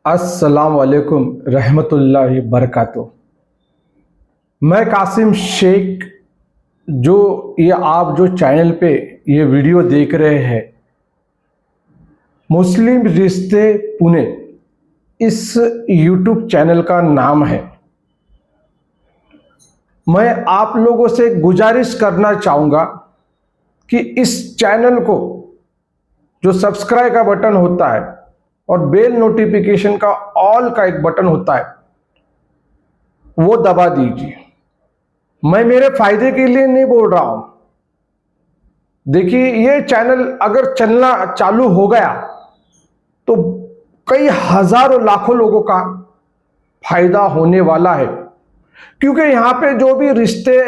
अस्सलाम वालेकुम रहमतुल्लाहि बरकातुहू। मैं कासिम शेख, जो ये आप जो चैनल पे ये वीडियो देख रहे हैं, मुस्लिम रिश्ते पुणे, इस यूट्यूब चैनल का नाम है। मैं आप लोगों से गुजारिश करना चाहूँगा कि इस चैनल को जो सब्सक्राइब का बटन होता है और बेल नोटिफिकेशन का ऑल का एक बटन होता है, वो दबा दीजिए। मैं मेरे फायदे के लिए नहीं बोल रहा हूं। देखिए, ये चैनल अगर चलना चालू हो गया तो कई हजारों लाखों लोगों का फायदा होने वाला है, क्योंकि यहां पे जो भी रिश्ते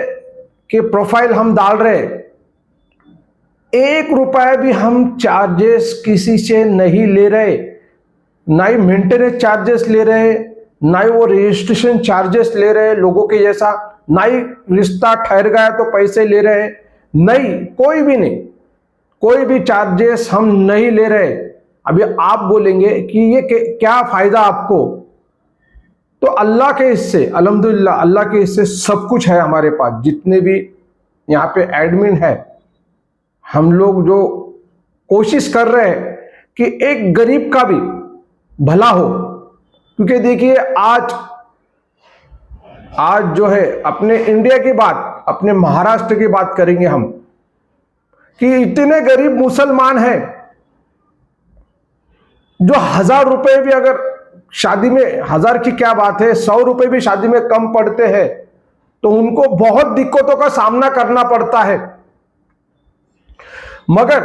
के प्रोफाइल हम डाल रहे हैं, 1 रुपया भी हम चार्जेस किसी से नहीं ले रहे, ना ही मेंटेनेंस चार्जेस ले रहे, ना ही वो रजिस्ट्रेशन चार्जेस ले रहे लोगों के जैसा, ना ही रिश्ता ठहर गया तो पैसे ले रहे, नहीं, कोई भी नहीं, कोई भी चार्जेस हम नहीं ले रहे। अभी आप बोलेंगे कि ये क्या फायदा आपको, तो अल्लाह के हिस्से, अल्हम्दुलिल्लाह, अल्लाह के हिस्से सब कुछ है हमारे पास। जितने भी यहाँ पे एडमिन है, हम लोग जो कोशिश कर रहे हैं कि एक गरीब का भी भला हो। क्योंकि देखिए, आज जो है, अपने इंडिया की बात, अपने महाराष्ट्र की बात करेंगे हम, कि इतने गरीब मुसलमान हैं जो 1000 रुपए भी, अगर शादी में 1000 की क्या बात है, 100 रुपए भी शादी में कम पड़ते हैं तो उनको बहुत दिक्कतों का सामना करना पड़ता है। मगर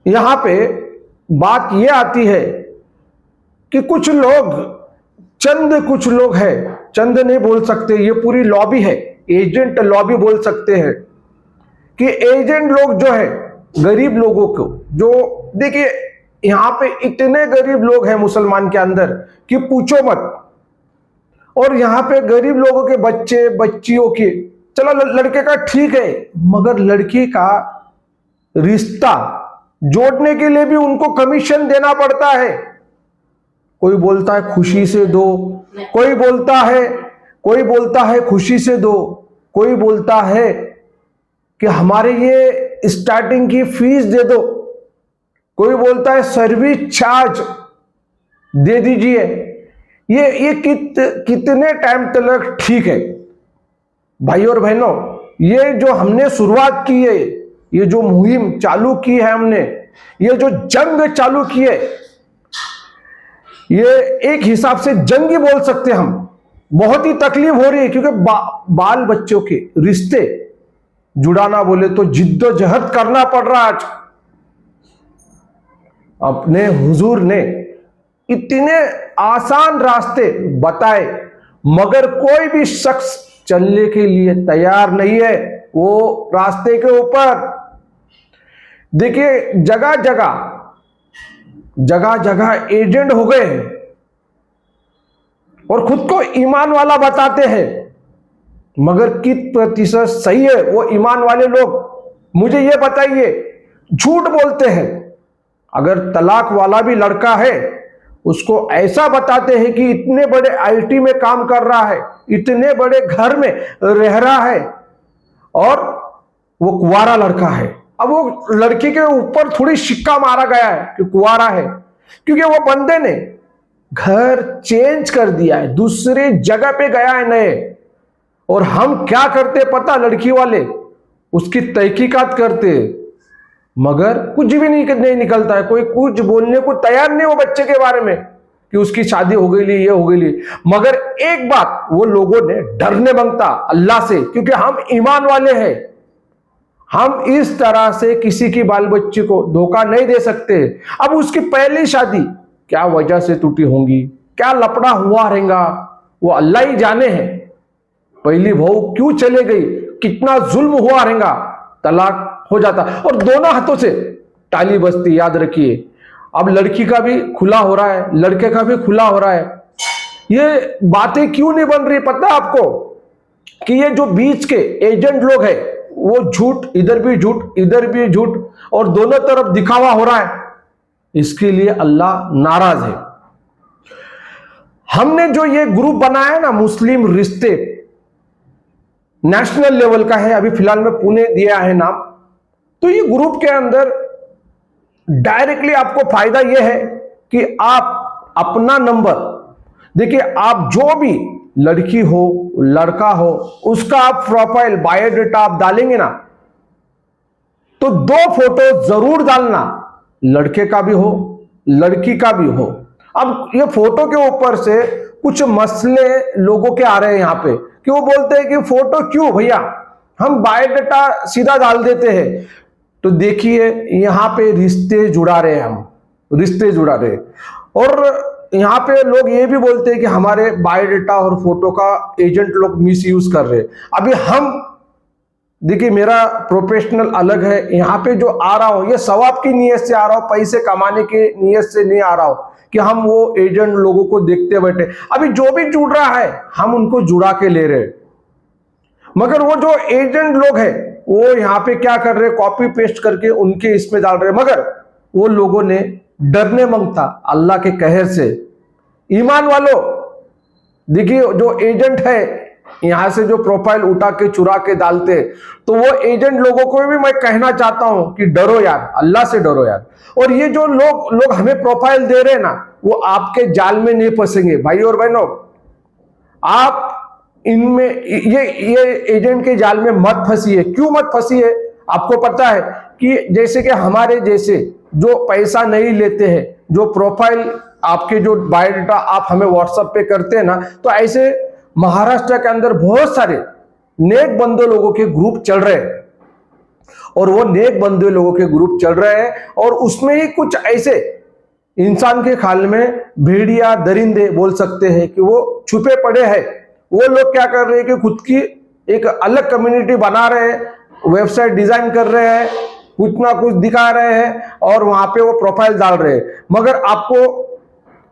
यहां पे बात यह आती है कि कुछ लोग हैं, चंद नहीं बोल सकते, ये पूरी लॉबी है, एजेंट लॉबी बोल सकते हैं, कि एजेंट लोग जो है गरीब लोगों को, जो देखिए यहां पे इतने गरीब लोग हैं मुसलमान के अंदर कि पूछो मत। और यहां पे गरीब लोगों के बच्चे बच्चियों के, चलो लड़के का ठीक है, मगर लड़की का रिश्ता जोड़ने के लिए भी उनको कमीशन देना पड़ता है। कोई बोलता है खुशी से दो, कोई बोलता है खुशी से दो, कोई बोलता है कि हमारे ये स्टार्टिंग की फीस दे दो, कोई बोलता है सर्विस चार्ज दे दीजिए। ये कितने टाइम तक ठीक है? भाई और बहनों, ये जो हमने शुरुआत की है, ये जो मुहिम चालू की है हमने, ये जो जंग चालू की है, ये एक हिसाब से जंग ही बोल सकते हैं हम। बहुत ही तकलीफ हो रही है, क्योंकि बाल बच्चों के रिश्ते जुड़ाना बोले तो जिद्दोजहद करना पड़ रहा है। आज अपने हुजूर ने इतने आसान रास्ते बताए, मगर कोई भी शख्स चलने के लिए तैयार नहीं है वो रास्ते के ऊपर। देखिए, जगह जगह एजेंट हो गए हैं और खुद को ईमान वाला बताते हैं, मगर कित प्रतिशत सही है वो ईमान वाले लोग? मुझे ये बताइए। झूठ बोलते हैं। अगर तलाक वाला भी लड़का है, उसको ऐसा बताते हैं कि इतने बड़े आईटी में काम कर रहा है, इतने बड़े घर में रह रहा है, और वो कुंवारा लड़का है। अब वो लड़की के ऊपर थोड़ी सिक्का मारा गया है कि कुंवारा है, क्योंकि वो बंदे ने घर चेंज कर दिया है, दूसरी जगह पे गया है नए। और हम क्या करते पता, लड़की वाले उसकी तहकीकात करते, मगर कुछ भी नहीं निकलता है। कोई कुछ बोलने को तैयार नहीं वो बच्चे के बारे में कि उसकी शादी हो गई, ये हो गई। मगर एक बात वो लोगों ने डरने मांगता अल्लाह से, क्योंकि हम ईमान वाले हैं। हम इस तरह से किसी की बाल बच्ची को धोखा नहीं दे सकते। अब उसकी पहली शादी क्या वजह से टूटी होंगी, क्या लफड़ा हुआ रहेगा, वो अल्लाह ही जाने है। पहली बहू क्यों चले गई, कितना जुल्म हुआ रहेगा, तलाक हो जाता, और दोनों हाथों से ताली बजती। याद रखिए, अब लड़की का भी खुला हो रहा है, लड़के का भी खुला हो रहा है। ये बातें क्यों नहीं बन रही पता है आपको? कि ये जो बीच के एजेंट लोग हैं, वो झूठ, इधर भी झूठ, इधर भी झूठ, और दोनों तरफ दिखावा हो रहा है। इसके लिए अल्लाह नाराज है। हमने जो ये ग्रुप बनाया ना, मुस्लिम रिश्ते, नेशनल लेवल का है, अभी फिलहाल में पुणे दिया है नाम। तो ये ग्रुप के अंदर डायरेक्टली आपको फायदा यह है कि आप अपना नंबर, देखिए आप जो भी लड़की हो लड़का हो उसका आप प्रोफाइल बायोडाटा आप डालेंगे ना, तो 2 फोटो जरूर डालना, लड़के का भी हो लड़की का भी हो। अब ये फोटो के ऊपर से कुछ मसले लोगों के आ रहे हैं यहाँ पे कि वो बोलते हैं कि फोटो क्यों भैया, हम बायोडाटा सीधा डाल देते हैं। तो देखिए यहाँ पे रिश्ते जुड़ा रहे हैं, हम रिश्ते जुड़ा रहे हैं। और यहाँ पे लोग ये भी बोलते हैं कि हमारे बायोडाटा और फोटो का एजेंट लोग मिस यूज कर रहे हैं। अभी हम देखिए, मेरा प्रोफेशनल अलग है, यहाँ पे जो आ रहा हूं ये सवाब की नीयत से आ रहा हूं, पैसे कमाने की नीयत से नहीं आ रहा हूं कि हम वो एजेंट लोगों को देखते बैठे। अभी जो भी जुड़ रहा है हम उनको जुड़ा के ले रहे हैं, मगर वो जो एजेंट लोग हैं वो यहाँ पे क्या कर रहे हैं, कॉपी पेस्ट करके उनके इसमें डाल रहे हैं। मगर वो लोगों ने डरने मांगता अल्लाह के कहर से। ईमान वालों, देखिए जो एजेंट है यहां से जो प्रोफाइल उठा के चुरा के डालते, तो वो एजेंट लोगों को भी मैं कहना चाहता हूं कि डरो यार, अल्लाह से डरो यार। और ये जो लोग हमें प्रोफाइल दे रहे हैं ना, वो आपके जाल में नहीं फंसेंगे भाई और बहनों। आप इनमें ये एजेंट के जाल में मत फंसिए। क्यों मत फंसिए? आपको पता है कि जैसे कि हमारे जैसे जो पैसा नहीं लेते हैं, जो प्रोफाइल आपके जो बायोडाटा आप हमें व्हाट्सएप पे करते हैं ना, तो ऐसे महाराष्ट्र के अंदर बहुत सारे नेक बंदे लोगों के ग्रुप चल रहे हैं। और वो नेक बंदे लोगों के ग्रुप चल रहे हैं और उसमें ही कुछ ऐसे इंसान के ख्याल में भेड़िया दरिंदे बोल सकते हैं कि वो छुपे पड़े हैं। वो लोग क्या कर रहे हैं कि खुद की एक अलग कम्युनिटी बना रहे हैं, वेबसाइट डिजाइन कर रहे हैं, कुछ ना कुछ दिखा रहे हैं और वहां पे वो प्रोफाइल डाल रहे हैं। मगर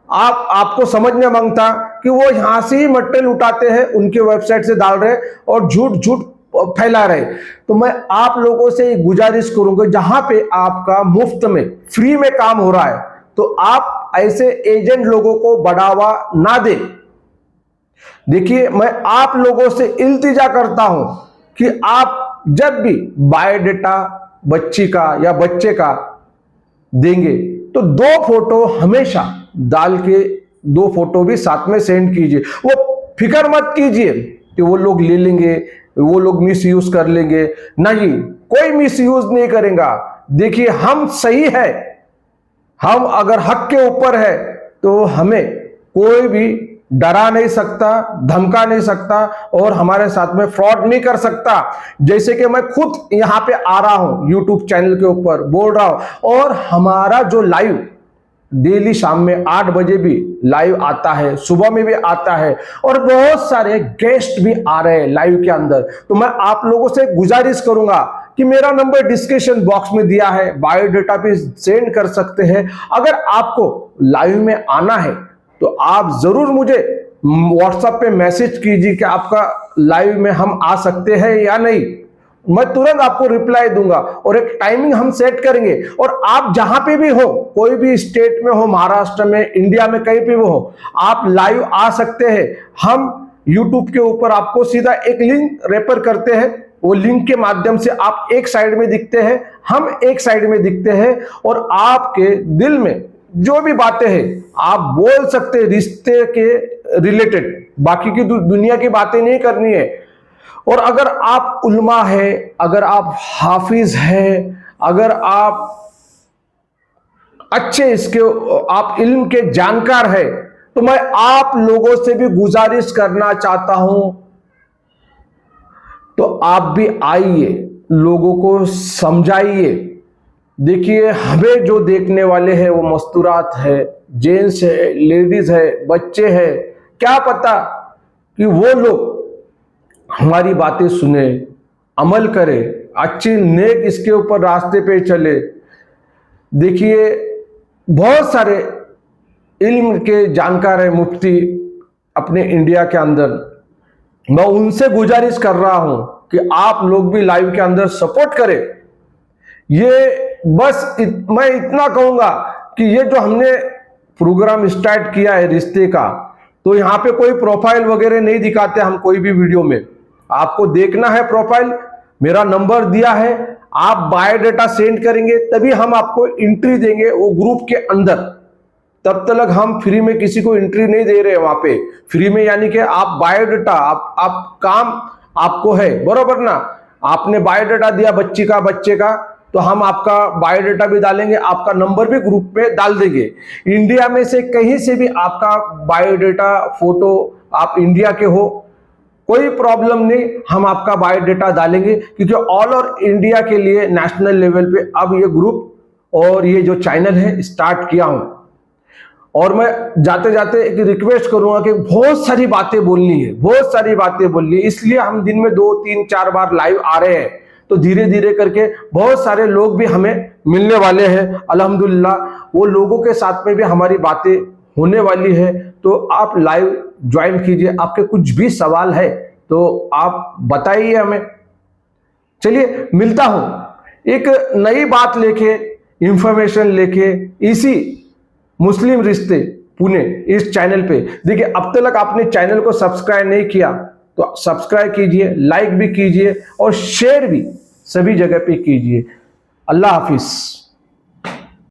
आपको समझ में मांगता कि वो यहां से ही मटेरियल उठाते हैं, उनके वेबसाइट से डाल रहे और झूठ फैला रहे। तो मैं आप लोगों से गुजारिश करूंगा, जहां पे आपका मुफ्त में फ्री में काम हो रहा है, तो आप ऐसे एजेंट लोगों को बढ़ावा ना दे। देखिए, मैं आप लोगों से इल्तिजा करता हूं कि आप जब भी बायोडाटा बच्ची का या बच्चे का देंगे तो 2 फोटो हमेशा डाल के, 2 फोटो भी साथ में सेंड कीजिए। वो फिक्र मत कीजिए कि वो लोग ले लेंगे, वो लोग मिस यूज कर लेंगे। नहीं, कोई मिस यूज नहीं करेगा। देखिए, हम सही है, हम अगर हक के ऊपर है तो हमें कोई भी डरा नहीं सकता, धमका नहीं सकता और हमारे साथ में फ्रॉड नहीं कर सकता। जैसे कि मैं खुद यहां पे आ रहा हूं, यूट्यूब चैनल के ऊपर बोल रहा हूं, और हमारा जो लाइव डेली शाम में 8 बजे भी लाइव आता है, सुबह में भी आता है और बहुत सारे गेस्ट भी आ रहे हैं लाइव के अंदर। तो मैं आप लोगों से गुजारिश करूंगा कि मेरा नंबर डिस्क्रिप्शन बॉक्स में दिया है, बायोडाटा भी सेंड कर सकते हैं। अगर आपको लाइव में आना है तो आप जरूर मुझे व्हाट्सएप पे मैसेज कीजिए कि आपका लाइव में हम आ सकते हैं या नहीं। मैं तुरंत आपको रिप्लाई दूंगा और एक टाइमिंग हम सेट करेंगे। और आप जहां पे भी हो, कोई भी स्टेट में हो, महाराष्ट्र में, इंडिया में, कहीं पे भी हो, आप लाइव आ सकते हैं। हम यूट्यूब के ऊपर आपको सीधा एक लिंक रेफर करते हैं, वो लिंक के माध्यम से आप एक साइड में दिखते हैं, हम एक साइड में दिखते हैं और आपके दिल में जो भी बातें हैं आप बोल सकते हैं रिश्ते के रिलेटेड, बाकी की दुनिया की बातें नहीं करनी है। और अगर आप उल्मा है, अगर आप हाफिज है, अगर आप अच्छे आप इल्म के जानकार है, तो मैं आप लोगों से भी गुजारिश करना चाहता हूं, तो आप भी आइए, लोगों को समझाइए। देखिए, हमें जो देखने वाले हैं वो मस्तूरात है, जेंट्स है, लेडीज है, बच्चे हैं, क्या पता कि वो लोग हमारी बातें सुने, अमल करे, अच्छी नेक इसके ऊपर रास्ते पे चले। देखिए, बहुत सारे इल्म के जानकार है मुफ्ती अपने इंडिया के अंदर, मैं उनसे गुजारिश कर रहा हूं कि आप लोग भी लाइव के अंदर सपोर्ट करें। ये बस मैं इतना कहूंगा कि ये जो हमने प्रोग्राम स्टार्ट किया है रिश्ते का, तो यहाँ पे कोई प्रोफाइल वगैरह नहीं दिखाते हम कोई भी वीडियो में। आपको देखना है प्रोफाइल, मेरा नंबर दिया है, आप बायोडाटा सेंड करेंगे तभी हम आपको एंट्री देंगे वो ग्रुप के अंदर। तब तक हम फ्री में किसी को एंट्री नहीं दे रहे वहां पे। फ्री में यानी कि आप बायोडाटा, आप काम आपको है, बरोबर ना। आपने बायोडाटा दिया बच्चे का, तो हम आपका बायोडाटा भी डालेंगे, आपका नंबर भी ग्रुप में डाल देंगे। इंडिया में से कहीं से भी आपका बायोडाटा, फोटो, आप इंडिया के हो, कोई प्रॉब्लम नहीं, हम आपका बायोडाटा डालेंगे, क्योंकि ऑल ओवर इंडिया के लिए नेशनल लेवल पे अब ये ग्रुप और ये जो चैनल है स्टार्ट किया हूं। और मैं जाते जाते एक रिक्वेस्ट करूंगा कि बहुत सारी बातें बोलनी है, इसलिए हम दिन में 2, 3, 4 बार लाइव आ रहे हैं। तो धीरे धीरे करके बहुत सारे लोग भी हमें मिलने वाले हैं अल्हम्दुलिल्लाह, वो लोगों के साथ में भी हमारी बातें होने वाली है। तो आप लाइव ज्वाइन कीजिए, आपके कुछ भी सवाल है तो आप बताइए हमें। चलिए मिलता हूं एक नई बात लेके, इंफॉर्मेशन लेके, इसी मुस्लिम रिश्ते पुणे इस चैनल पे। देखिए अब तक आपने चैनल को सब्सक्राइब नहीं किया तो सब्सक्राइब कीजिए, लाइक भी कीजिए और शेयर भी सभी जगह पे कीजिए। अल्लाह हाफिज।